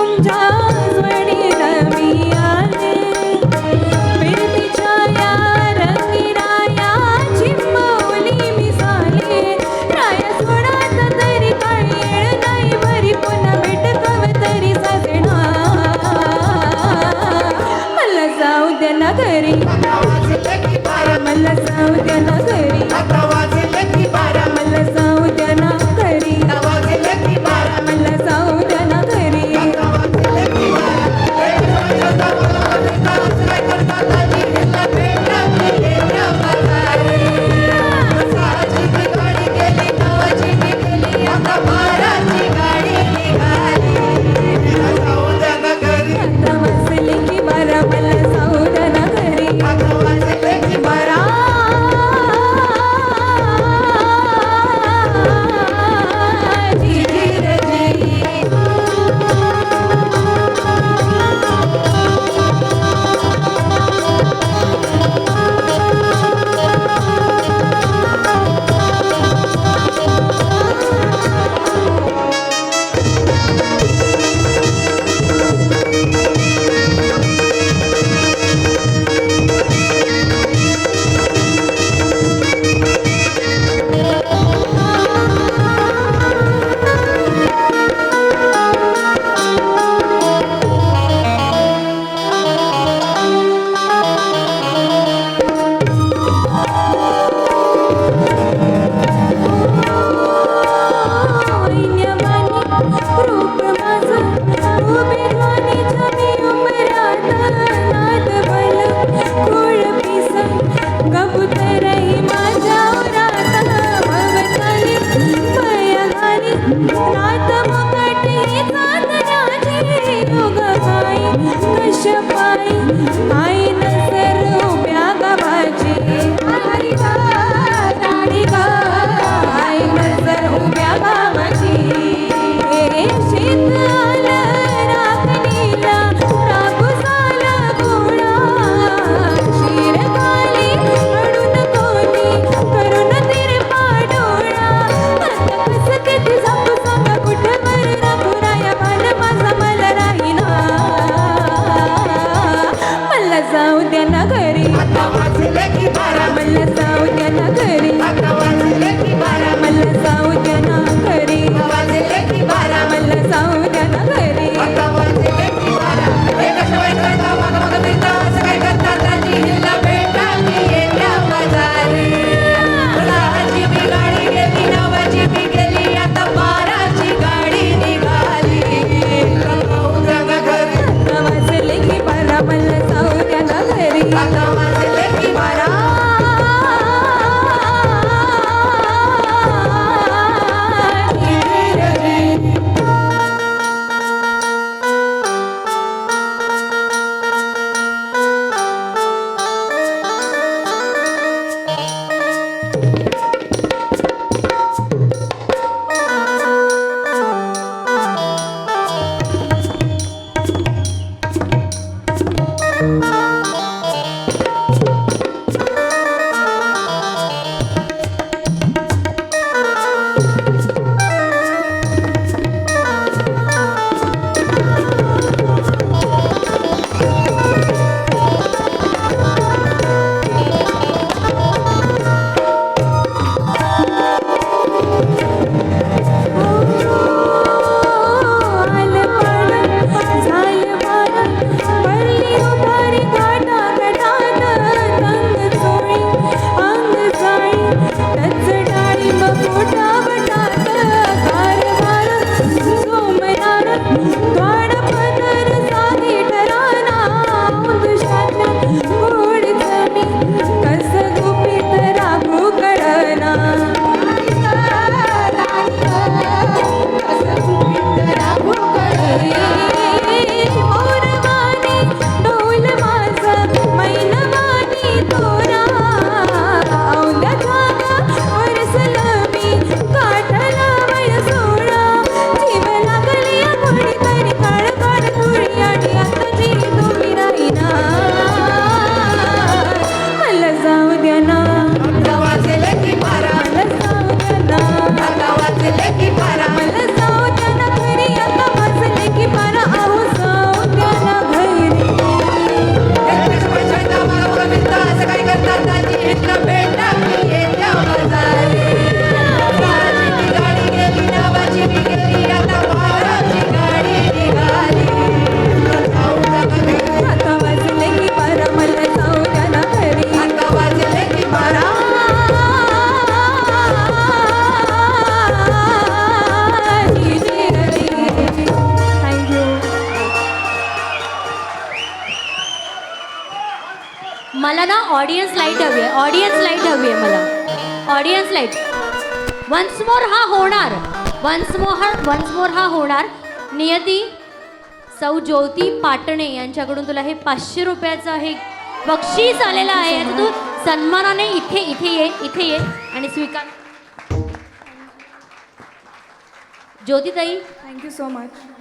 तुमच्या स्वडीला मी आले फिरतीच्या या रंगीराया चिंबवली मिसाले राया सोडात तरी काही येळ नाही बरी पुन्हा भेट कवतरी सजना मला जाऊ द्या ना घरी मला जाऊ द्या ना घरी मला जाऊ द्या ना घरी मला जाऊ द्या ना घरी आता वाजले की बारा मला जाऊ द्या ना घरी बारा मला ना ऑडियन्स लाईट हवी आहे, ऑडियन्स लाईट हवी आहे मला, ऑडियन्स लाईट. वन्स मोर हा होणार, वन्स मोर हा होणार. नियती, सौ ज्योती पाटणे यांच्याकडून तुला हे 500 रुपयाचं हे बक्षीस आलेलं आहे. याचं तू सन्मानाने इथे ये आणि स्वीकार. ज्योतिताई, थँक्यू सो मच.